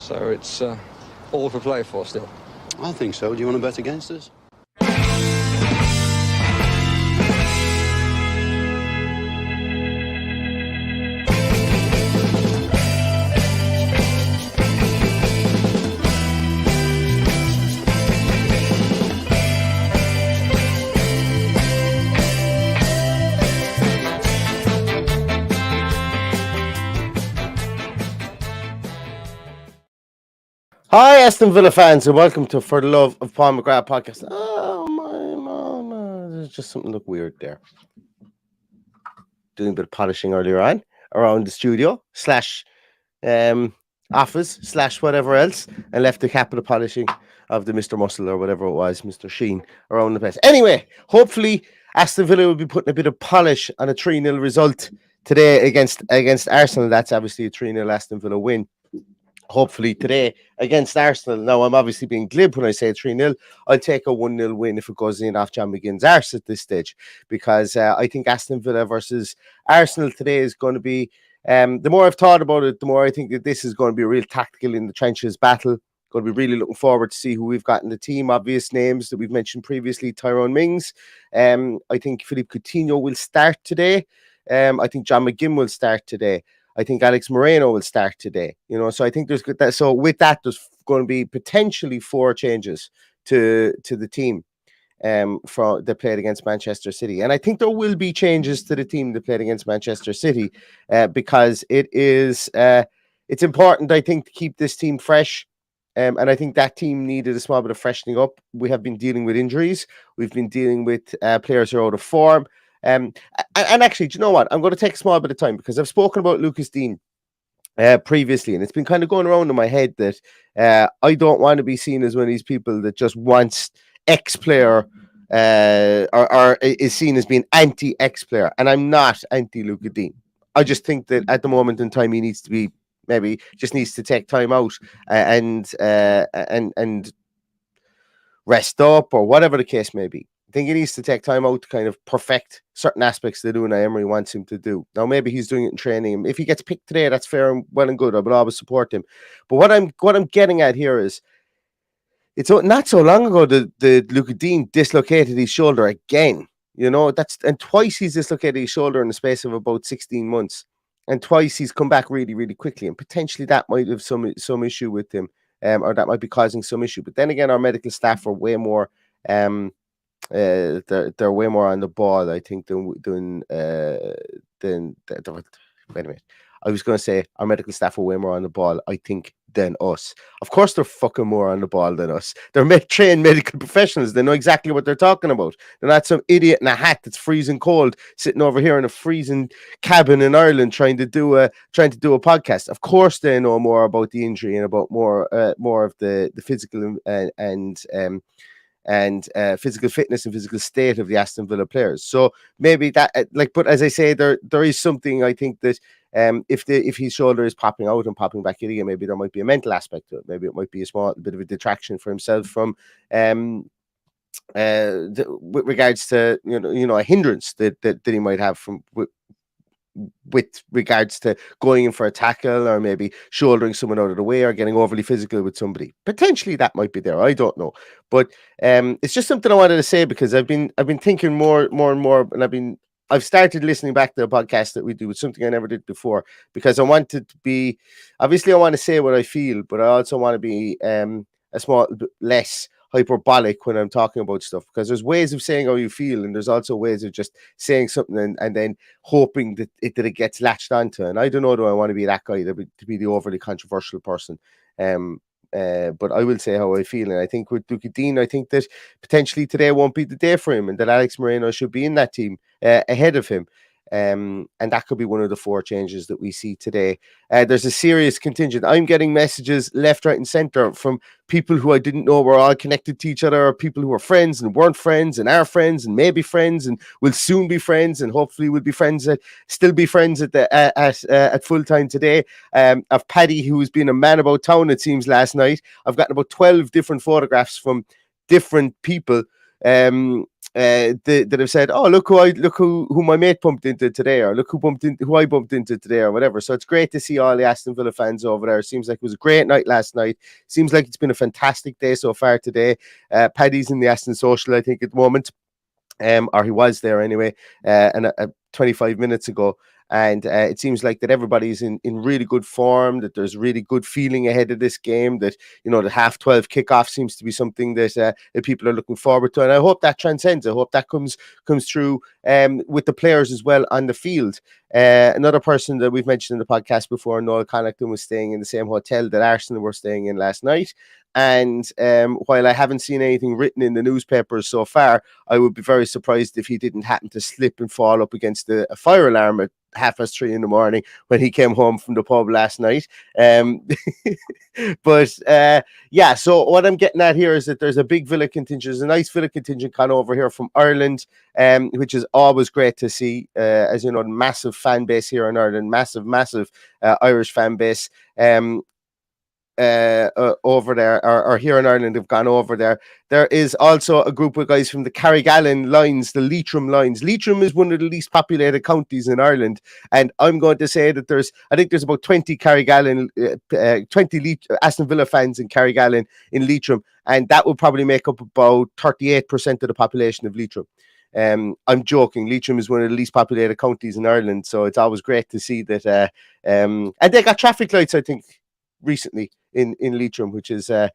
So it's all to play for still. I think so. Do you want to bet against us? Hi, Aston Villa fans, and welcome to For the Love of Paul McGrath podcast. Oh, my mama. There's just something look weird there. Doing a bit of polishing earlier on around the studio / office / whatever else, and left the cap of the polishing of the Mr. Muscle or whatever it was, Mr. Sheen, around the place. Anyway, hopefully Aston Villa will be putting a bit of polish on a 3-0 result today against Arsenal. That's obviously a 3-0 Aston Villa win. Hopefully today against Arsenal. Now, I'm obviously being glib when I say 3-0. I'll take a 1-0 win if it goes in off John McGinn's arse at this stage, because I think Aston Villa versus Arsenal today is going to be, the more I've thought about it, the more I think that this is going to be a real tactical in the trenches battle. Going to be really looking forward to see who we've got in the team. Obvious names that we've mentioned previously, Tyrone Mings. I think Philippe Coutinho will start today. I think John McGinn will start today. I think Alex Moreno will start today, so I think there's good that. So with that, there's going to be potentially 4 changes to the team that played against Manchester City. And I think there will be changes to the team that played against Manchester City because it's important, I think, to keep this team fresh. And I think that team needed a small bit of freshening up. We have been dealing with injuries. We've been dealing with players who are out of form. And actually, do you know what? I'm going to take a small bit of time because I've spoken about Lucas Dean previously, and it's been kind of going around in my head that I don't want to be seen as one of these people that just wants X player or is seen as being anti-X player, and I'm not anti-Lucas Dean. I just think that at the moment in time he needs to be maybe just needs to take time out and rest up or whatever the case may be. I think he needs to take time out to kind of perfect certain aspects that Unai Emery wants him to do. Now, maybe he's doing it in training. If he gets picked today, that's fair and well and good. I will always support him. But what I'm getting at here is, it's not so long ago that Lucas Dean dislocated his shoulder again. And twice he's dislocated his shoulder in the space of about 16 months. And twice he's come back really, really quickly. And potentially that might have some issue with him, or that might be causing some issue. But then again, our medical staff are way more... they're way more on the ball, I think, than wait a minute. I was going to say our medical staff are way more on the ball, I think, than us. Of course, they're fucking more on the ball than us. They're trained medical professionals. They know exactly what they're talking about. They're not some idiot in a hat that's freezing cold sitting over here in a freezing cabin in Ireland trying to do a podcast. Of course, they know more about the injury and about more of the physical and physical fitness and physical state of the Aston Villa players. So maybe that, but as I say, there is something, I think, that if his shoulder is popping out and popping back in again, maybe there might be a mental aspect to it. Maybe it might be a small bit of a detraction for himself from with regards to a hindrance that he might have from with regards to going in for a tackle or maybe shouldering someone out of the way or getting overly physical with somebody. Potentially that might be there. I don't know. But it's just something I wanted to say because I've been thinking more and more, and I've started listening back to the podcast that we do. It's something I never did before because I wanted to be, obviously I want to say what I feel, but I also want to be a small bit less hyperbolic when I'm talking about stuff, because there's ways of saying how you feel and there's also ways of just saying something and then hoping that it gets latched onto. And I don't know, do I want to be that guy to be the overly controversial person? But I will say how I feel, and I think with Lucas Dean, I think that potentially today won't be the day for him, and that Alex Moreno should be in that team ahead of him. And that could be one of the 4 changes that we see today. There's a serious contingent. I'm getting messages left, right, and center from people who I didn't know were all connected to each other, or people who were friends and weren't friends and are friends and maybe friends and will soon be friends and hopefully will be friends still be friends at full time today. Of Paddy, who's been a man about town, it seems, last night. I've gotten about 12 different photographs from different people that have said, "Oh, look who my mate bumped into today," or "Look who I bumped into today," or whatever. So it's great to see all the Aston Villa fans over there. Seems like it was a great night last night. Seems like it's been a fantastic day so far today. Paddy's in the Aston Social, I think, at the moment. Or he was there anyway, and 25 minutes ago. And it seems like that everybody's in really good form, that there's really good feeling ahead of this game, that, you know, the 12:30 kickoff seems to be something that people are looking forward to. And I hope that transcends. I hope that comes through with the players as well on the field. Another person that we've mentioned in the podcast before, Noel Connaughton, was staying in the same hotel that Arsenal were staying in last night. And while I haven't seen anything written in the newspapers so far, I would be very surprised if he didn't happen to slip and fall up against a fire alarm at 3:30 in the morning when he came home from the pub last night. But yeah, so what I'm getting at here is that there's a big Villa contingent. There's a nice Villa contingent gone over here from Ireland, which is always great to see. As you know, massive fan base here in Ireland, massive Irish fan base. Over there, or here in Ireland, have gone over there. There is also a group of guys from the Carrigallen lines, the Leitrim lines. Leitrim is one of the least populated counties in Ireland, and I'm going to say that I think there's about 20 Carrigallen, 20 Aston Villa fans in Carrigallen in Leitrim, and that would probably make up about 38% of the population of Leitrim. I'm joking. Leitrim is one of the least populated counties in Ireland, so it's always great to see that. And they got traffic lights, I think, recently in Leitrim, which is a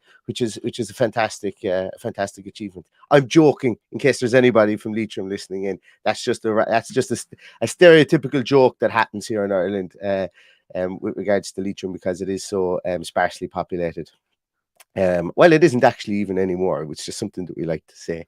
fantastic achievement. I'm joking, in case there's anybody from Leitrim listening in. That's just a stereotypical joke that happens here in Ireland with regards to Leitrim, because it is so sparsely populated. Well, it isn't actually even anymore. It's just something that we like to say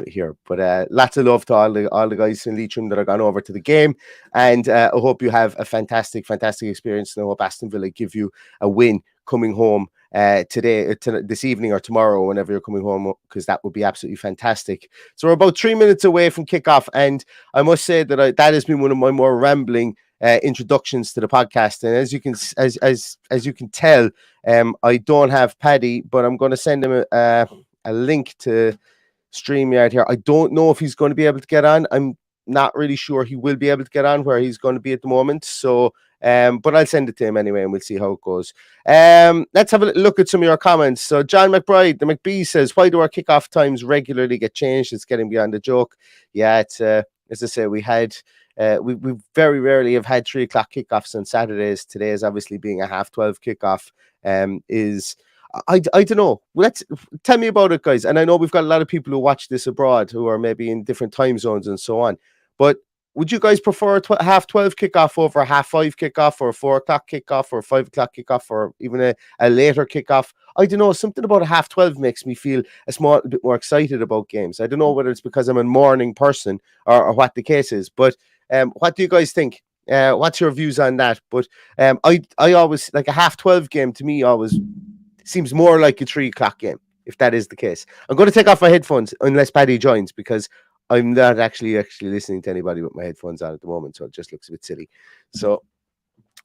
here. But lots of love to all the guys in Leitrim that are gone over to the game, and I hope you have a fantastic experience. And I hope Aston Villa give you a win coming home this evening or tomorrow, whenever you're coming home, because that would be absolutely fantastic. So we're about 3 minutes away from kickoff, and I must say that that has been one of my more rambling introductions to the podcast. And as you can tell, I don't have Paddy, but I'm going to send him a link to StreamYard here. I don't know if he's going to be able to get on. I'm not really sure he will be able to get on where he's going to be at the moment. So, but I'll send it to him anyway, and we'll see how it goes. Let's have a look at some of your comments. So John McBride, the McBee, says, "Why do our kickoff times regularly get changed? It's getting beyond the joke." Yeah, it's as I say, we very rarely have had 3 o'clock kickoffs on Saturdays. Today is obviously being a 12:30 kickoff. I don't know. Tell me about it, guys. And I know we've got a lot of people who watch this abroad who are maybe in different time zones and so on. But would you guys prefer a 12:30 kickoff over a 5:30 kickoff, or a 4 o'clock kickoff, or a 5 o'clock kickoff, or even a later kickoff? I don't know. Something about a 12:30 makes me feel a small bit more excited about games. I don't know whether it's because I'm a morning person or what the case is. But what do you guys think? What's your views on that? But I always like a 12:30 game. To me, always seems more like a 3 o'clock game, if that is the case. I'm going to take off my headphones unless Paddy joins, because I'm not actually listening to anybody with my headphones on at the moment, so it just looks a bit silly. So,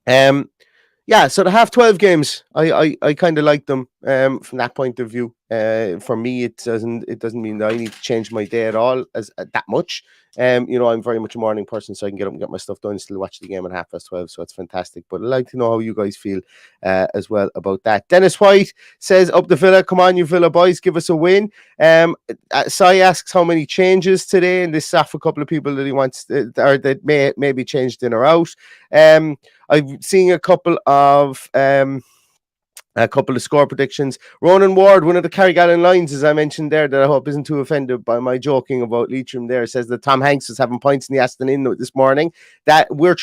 yeah, so the 12:30 games, I kind of like them from that point of view. For me, it doesn't mean that I need to change my day at all that much. You know, I'm very much a morning person, so I can get up and get my stuff done and still watch the game at 12:30. So it's fantastic. But I'd like to know how you guys feel as well about that. Dennis White says, "Up the Villa, come on, you Villa boys, give us a win." Sai asks how many changes today, and this is off a couple of people that he wants or that may be changed in or out. I've seen a couple of score predictions. Ronan Ward, one of the Carrigallen lines, as I mentioned there, that I hope isn't too offended by my joking about Leitrim there, says that Tom Hanks is having points in the Aston Inn this morning. That we are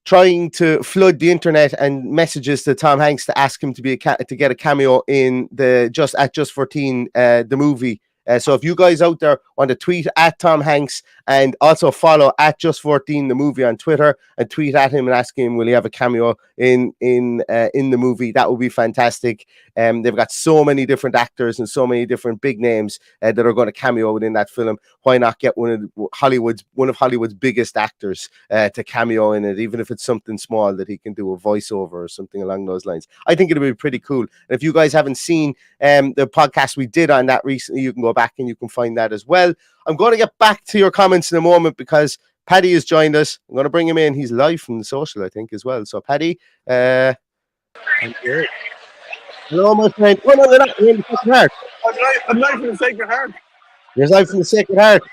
trying to flood the internet and messages to Tom Hanks to ask him to get a cameo in the Just 14 the movie. So if you guys out there want to tweet at Tom Hanks And also follow at Just14 the movie on Twitter and tweet at him and ask him will he have a cameo in the movie. That would be fantastic. They've got so many different actors and so many different big names that are going to cameo within that film. Why not get one of Hollywood's biggest actors to cameo in it, even if it's something small that he can do a voiceover or something along those lines? I think it'll be pretty cool. And if you guys haven't seen the podcast we did on that recently, you can go back and you can find that as well. I'm going to get back to your comments in a moment because Paddy has joined us. I'm going to bring him in. He's live from the social, I think, as well. So, Paddy, hello, my friend. Oh, no, you're not. You're in the Sacred Heart. I'm live from the Sacred Heart. You're live from the Sacred Heart.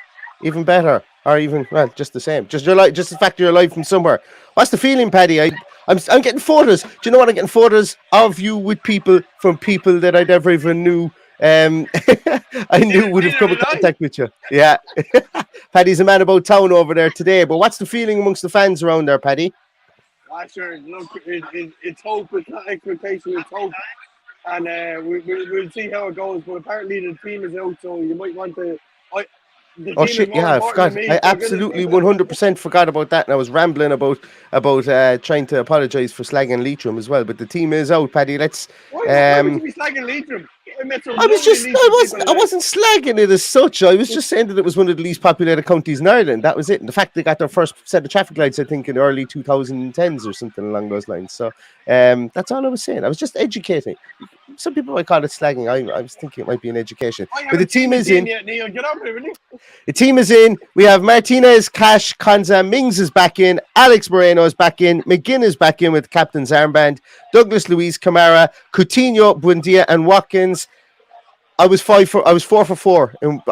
Even better. Or even, well, just the same. Just the fact you're alive from somewhere. What's the feeling, Paddy? I'm getting photos. Do you know what? I'm getting photos of you with people from people that I never even knew. I knew would have come in contact with you. Yeah. Paddy's a man about town over there today. But what's the feeling amongst the fans around there, Paddy? Sure. Look, it's hope. It's not expectation. It's hope. And we'll see how it goes. But apparently the team is out, so you might want to. Oh shit! Yeah, I forgot. I absolutely 100% forgot about that, and I was rambling about trying to apologise for slagging Leitrim as well. But the team is out, Paddy. Let's. Why would you be slagging Leitrim? I wasn't slagging it as such. I was just saying that it was one of the least populated counties in Ireland. That was it. And the fact they got their first set of traffic lights, I think, in the early 2010s or something along those lines. So that's all I was saying. I was just educating. Some people might call it slagging. I was thinking it might be an education. But the team is in. Neil, get up here, will you? The team is in. We have Martinez, Cash, Konza, Mings is back in. Alex Moreno is back in. McGinn is back in with captain's armband. Douglas Luiz, Kamara, Coutinho, Buendia, and Watkins. I was 4 for 4, and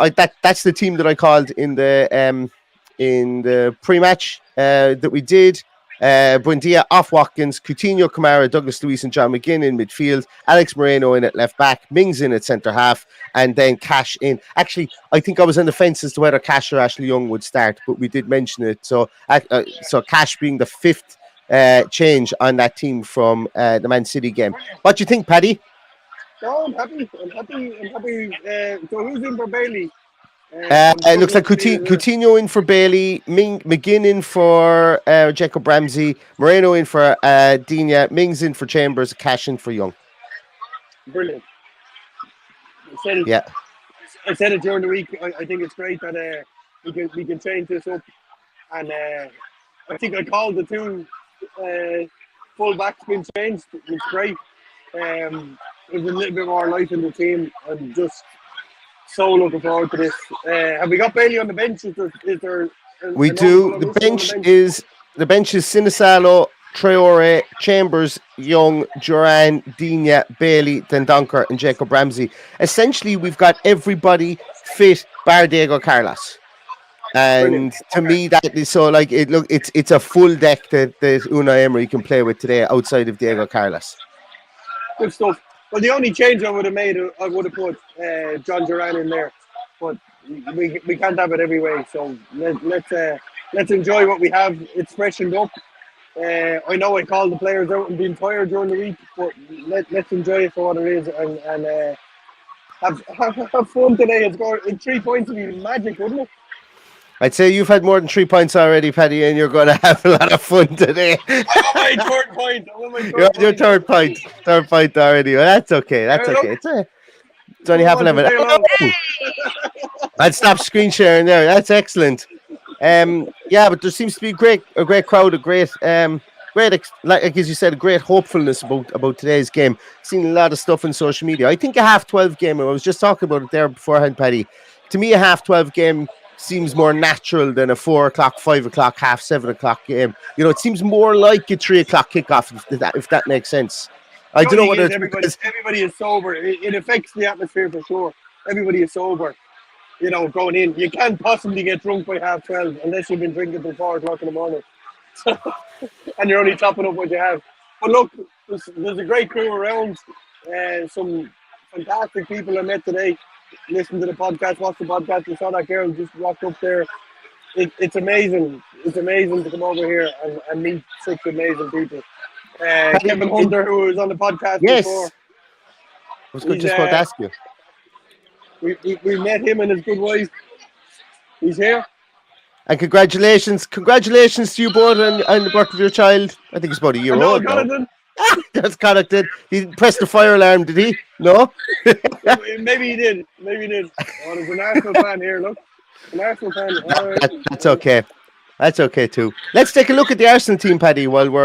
that's the team that I called in the pre-match that we did. Buendia off Watkins, Coutinho, Kamara, Douglas Luiz, and John McGinn in midfield. Alex Moreno in at left back, Mings in at centre half, and then Cash in. Actually, I think I was on the fence as to whether Cash or Ashley Young would start, but we did mention it. So Cash being the fifth change on that team from the Man City game. What do you think, Paddy? No, I'm happy. So who's in for Bailey? It looks like Coutinho in for Bailey, McGinn in for Jacob Ramsey, Moreno in for Dina, Mings in for Chambers, Cash in for Young. Brilliant. I said it during the week. I think it's great that we can change this up, and I think I called the two full backs being changed. It's great. There's a little bit more life in the team. I'm just so looking forward to this. Have we got Bailey on the bench? Is there we do. The bench is Sinisalo, Traore, Chambers, Young, Duran, Dina, Bailey, Dendonker, and Jacob Ramsey. Essentially, we've got everybody fit bar Diego Carlos. And to me, that is so like it. Look, it's a full deck that Unai Emery can play with today outside of Diego Carlos. Good stuff. Well, the only change I would have made, I would have put John Duran in there, but we can't have it every way. So let's enjoy what we have. It's freshened up. I know I called the players out and been tired during the week, but let's enjoy it for what it is and have fun today. It's 3 points would be magic, wouldn't it? I'd say you've had more than 3 points already, Paddy, and you're going to have a lot of fun today. I'm on my third point. You're your third point. Third point already. Well, that's okay. That's okay. It's only half 11. I'd stop screen sharing there. That's excellent. Yeah, but there seems to be a great crowd, a great, like as you said, a great hopefulness about today's game. Seen a lot of stuff on social media. I think a half 12 game, and I was just talking about it there beforehand, Paddy. To me, a half 12 game seems more natural than a 4 o'clock, 5 o'clock, half 7 o'clock game. You know, it seems more like a 3 o'clock kickoff, if that makes sense. I don't know whether it's everybody is sober. It affects the atmosphere for sure. Everybody is sober. You know, going in, you can't possibly get drunk by half 12 unless you've been drinking till 4 o'clock in the morning, and you're only topping up what you have. But look, there's a great crew around. Some fantastic people I met today. Listen to the podcast, watch the podcast. You saw that girl just walked up there. It's amazing. It's amazing to come over here and meet such amazing people. Kevin Hunter, who was on the podcast before. I was just about to ask you. We met him and his good wife. He's here. And congratulations to you both and the birth of your child. I think it's about a year And no, old now. Jonathan, That's correct. He pressed the fire alarm, did he? No? maybe he did. Maybe he did. Oh, there's an Arsenal fan here. Look, an Arsenal fan. All right. That's okay. That's okay too. Let's take a look at the Arsenal team, Paddy, while we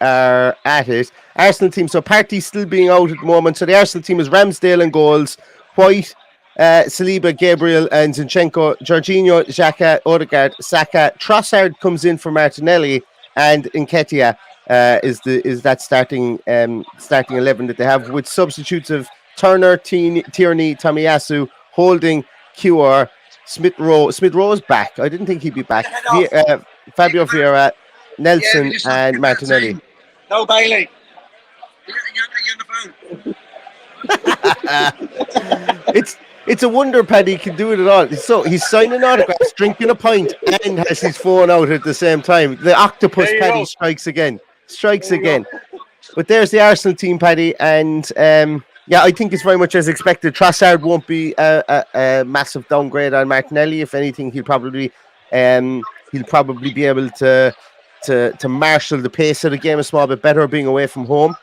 are at it. Arsenal team. So Partey's still being out at the moment. So the Arsenal team is Ramsdale and goals, White, Saliba, Gabriel, and Zinchenko, Jorginho, Xhaka, Odegaard, Saka. Trossard comes in for Martinelli, and Nketiah is that starting 11 that they have, with substitutes of Turner, Tierney, Tomiyasu, Holding, QR, Smith Rowe. Smith Rowe is back. I didn't think he'd be back. Fabio Vieira, Nelson, and Martinelli. No, Bailey. It's a wonder Paddy can do it at all. So he's signing autographs, drinking a pint, and has his phone out at the same time. The octopus Paddy strikes again. But there's the Arsenal team, Paddy, and yeah, I think it's very much as expected. Trossard won't be a massive downgrade on Martinelli. If anything, he'll probably be able to marshal the pace of the game a small bit better, being away from home.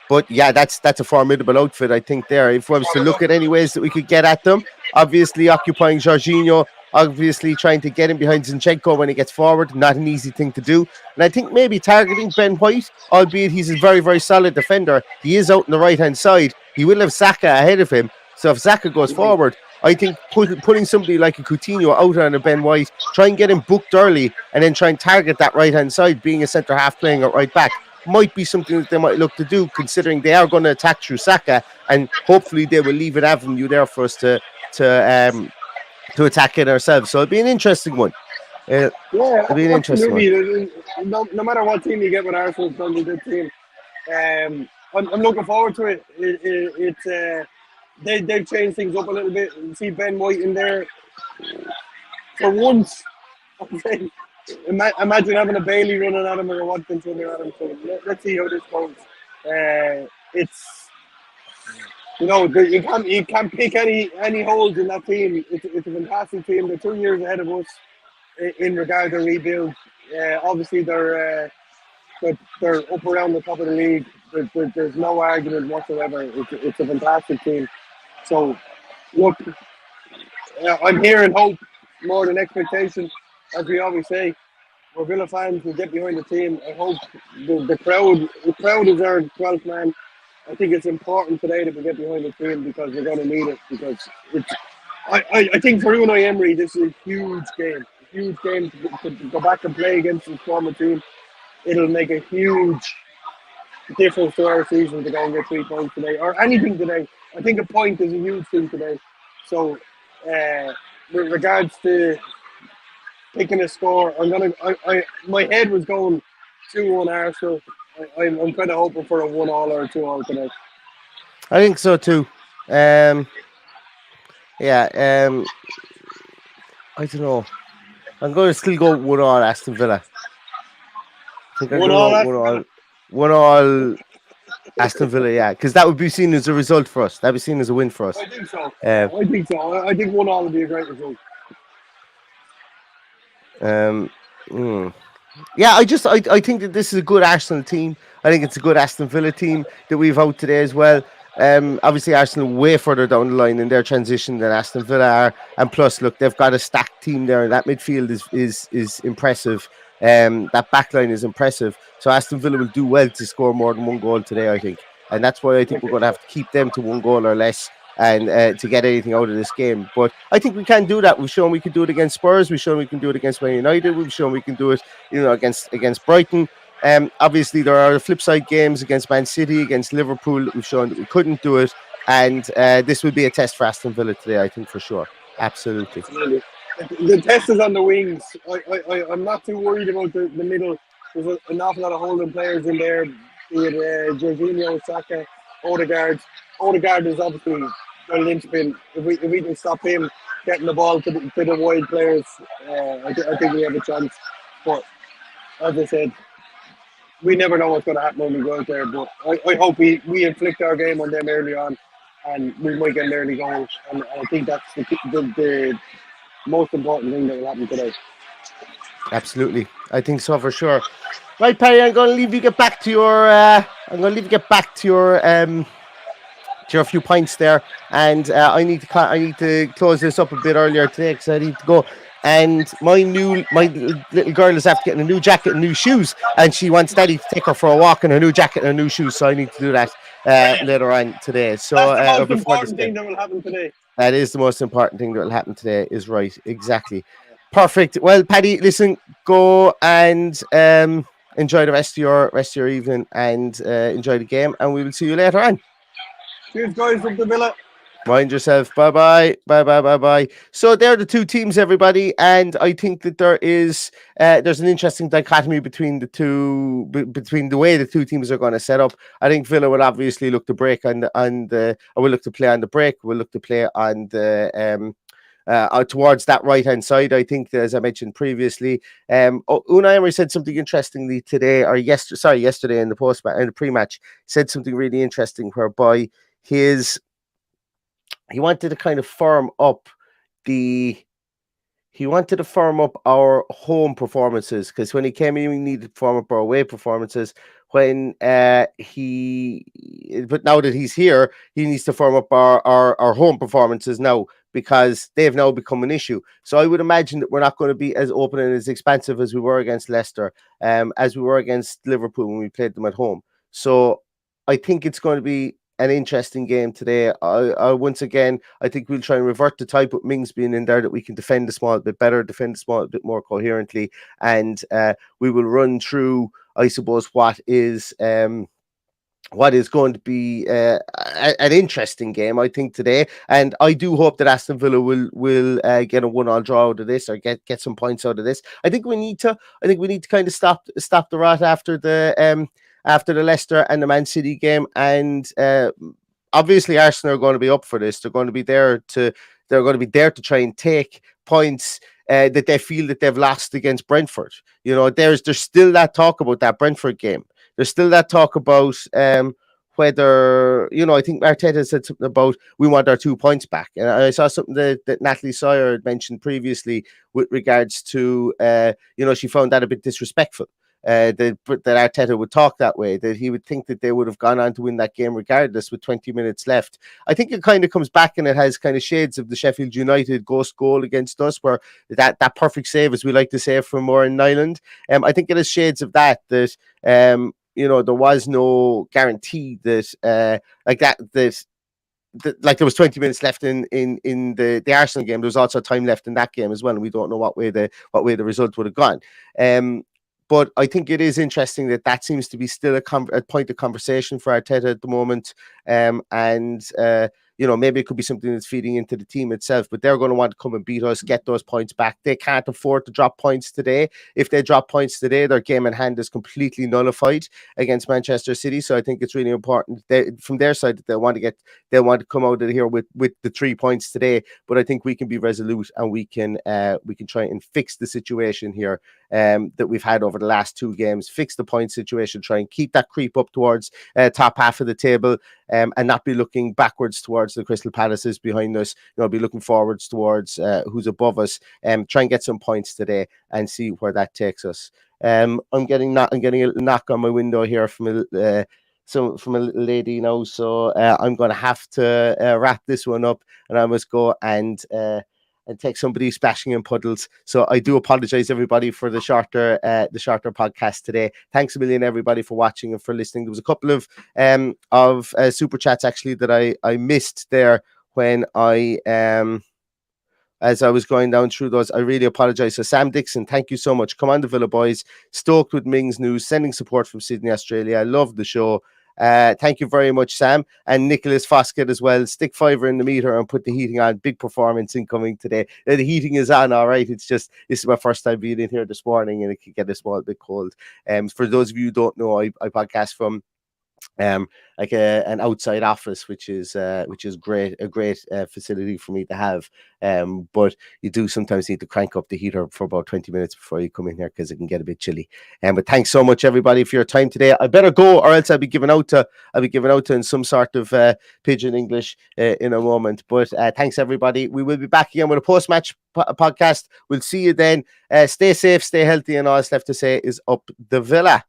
But yeah, that's a formidable outfit, I think, there. If I was to look at any ways that we could get at them, obviously occupying Jorginho, obviously trying to get him behind Zinchenko when he gets forward, not an easy thing to do. And I think maybe targeting Ben White, albeit he's a very, very solid defender, he is out on the right-hand side. He will have Saka ahead of him. So if Saka goes forward, I think putting somebody like a Coutinho out on a Ben White, try and get him booked early, and then try and target that right-hand side, being a centre-half playing at right back, might be something that they might look to do, considering they are going to attack through Saka, and hopefully they will leave an avenue there for us to attack it ourselves. So it'll be an interesting one. Yeah, it'll be an interesting one. No matter what team you get with Arsenal, it's going to be a good team. I'm looking forward to it. They've changed things up a little bit. You see Ben White in there for once. Imagine having a Bailey running at him or a Watkins running at him. So let's see how this goes. It's you can't pick any holes in that team. It's a fantastic team. They're 2 years ahead of us in regard to rebuild. Obviously they're up around the top of the league. There's no argument whatsoever. It's a fantastic team. So look, I'm here in hope more than expectation. As we always say, we're Villa fans who get behind the team. I hope the crowd is our 12th man. I think it's important today that we get behind the team because we're going to need it. Because I think for Unai Emery, this is a huge game. To go back and play against his former team. It'll make a huge difference to our season to go and get 3 points today, or anything today. I think a point is a huge thing today. So, with regards to picking a score, my head was going 2-1 Arsenal. I'm kind of hoping for a 1-1 or a 2-1 today. I think so too. I don't know. I'm going to still go 1-1 Aston Villa. I think I'm 1-1 Aston Villa, yeah, because that would be seen as a result for us. That would be seen as a win for us. I think so. I think 1-1 would be a great result. Yeah, I think that this is a good Arsenal team. I think it's a good Aston Villa team that we've out today as well. Obviously Arsenal way further down the line in their transition than Aston Villa are, and plus, look, they've got a stacked team there. That midfield is impressive. That backline is impressive. So Aston Villa will do well to score more than 1 goal today, I think, and that's why I think we're going to have to keep them to 1 goal or less, and to get anything out of this game. But I think we can do that. We've shown we can do it against Spurs. We've shown we can do it against Man United. We've shown we can do it, against Brighton. Obviously, there are flip side games against Man City, against Liverpool. We've shown that we couldn't do it, and this will be a test for Aston Villa today, I think, for sure. Absolutely. The test is on the wings. I'm not too worried about the middle. There's an awful lot of holding players in there. Be it Jorginho, Saka, Odegaard. Odegaard is obviously a linchpin. If we can stop him getting the ball to the wide players, I think we have a chance. But as I said, we never know what's going to happen when we go out there. But I hope we inflict our game on them early on, and we might get an early goal. And I think that's most important thing that will happen today. Absolutely, I think so for sure. Right, Perry, I'm going to leave you get back to your. I'm going to leave you get back to your few points there, and I need to close this up a bit earlier today because I need to go. And my little girl is after getting a new jacket and new shoes, and she wants Daddy to take her for a walk in her new jacket and her new shoes. So I need to do that later on today. So That's the most before this important game. thing that will happen today. That is the most important thing that will happen today. Is right, exactly. Perfect. Well, Paddy, listen, go and enjoy the rest of your evening and enjoy the game, and we will see you later on. Cheers, guys, from the Villa. Mind yourself. Bye bye. Bye bye. Bye bye. So they're the two teams, everybody, and I think that there's an interesting dichotomy between the two, between the way the two teams are going to set up. I think Villa will obviously look to break or will look to play on the break. Will look to play on the towards that right hand side. I think, as I mentioned previously, Unai Emery said something interestingly today, or yesterday in the pre-match, said something really interesting whereby he wanted to kind of firm up our home performances, because when he came in, we needed to firm up our away performances. But now that he's here, he needs to firm up our home performances now, because they've now become an issue. So I would imagine that we're not going to be as open and as expansive as we were against Leicester, as we were against Liverpool when we played them at home. So I think it's going to be an interesting game today. Once again, I think we'll try and revert to type with Mings being in there, that we can defend the small a bit better, defend the small a bit more coherently, and we will run through, I suppose, what is going to be an interesting game, I think, today. And I do hope that Aston Villa will get a 1-1 draw out of this, or get some points out of this. I think we need to kind of stop the rot after the Leicester and the Man City game, and obviously Arsenal are going to be up for this. They're going to be there to try and take points that they feel that they've lost against Brentford. You know, there's still that talk about that Brentford game. There's still that talk about whether, I think Arteta said something about we want our 2 points back. And I saw something that Natalie Sawyer had mentioned previously with regards to, she found that a bit disrespectful. That Arteta would talk that way, that he would think that they would have gone on to win that game regardless with 20 minutes left. I think it kind of comes back, and it has kind of shades of the Sheffield United ghost goal against us, where that perfect save, as we like to say, from Moran Nyland. I think it has shades of that there was no guarantee that like there was 20 minutes left in the Arsenal game. There was also time left in that game as well, and we don't know what way the result would have gone. But I think it is interesting that seems to be still a point of conversation for Arteta at the moment. Maybe it could be something that's feeding into the team itself, but they're going to want to come and beat us, get those points back. They can't afford to drop points today. If they drop points today, their game in hand is completely nullified against Manchester City. So I think it's really important from their side that they want to come out of here with the 3 points today. But I think we can be resolute, and we can try and fix the situation here that we've had over the last 2 games, fix the point situation, try and keep that creep up towards top half of the table, and not be looking backwards towards the Crystal Palaces behind us. Be looking forwards towards who's above us. Try and get some points today and see where that takes us. I'm getting a knock on my window here from a little lady now, so I'm going to have to wrap this one up, and I must go and take somebody splashing in puddles. So I do apologize, everybody, for the shorter podcast today. Thanks a million, everybody, for watching and for listening. There was a couple of super chats actually that I missed there when as I was going down through those. I really apologize. So Sam Dixon, thank you so much. Come on, the Villa boys. Stoked with Mings news, sending support from Sydney, Australia. I love the show. Thank you very much, Sam. And Nicholas Foskett as well. Stick fiver in the meter and put the heating on. Big performance incoming today. The heating is on, all right. It's just, this is my first time being in here this morning, and it can get a small bit cold. For those of you who don't know, I podcast from like an outside office, which is great, a great facility for me to have. But you do sometimes need to crank up the heater for about 20 minutes before you come in here because it can get a bit chilly. But thanks so much, everybody, for your time today. I better go, or else I'll be given out to in some sort of pidgin English in a moment. But thanks, everybody. We will be back again with a post-match podcast. We'll see you then. Stay safe, stay healthy, and all that's left to say is up the Villa.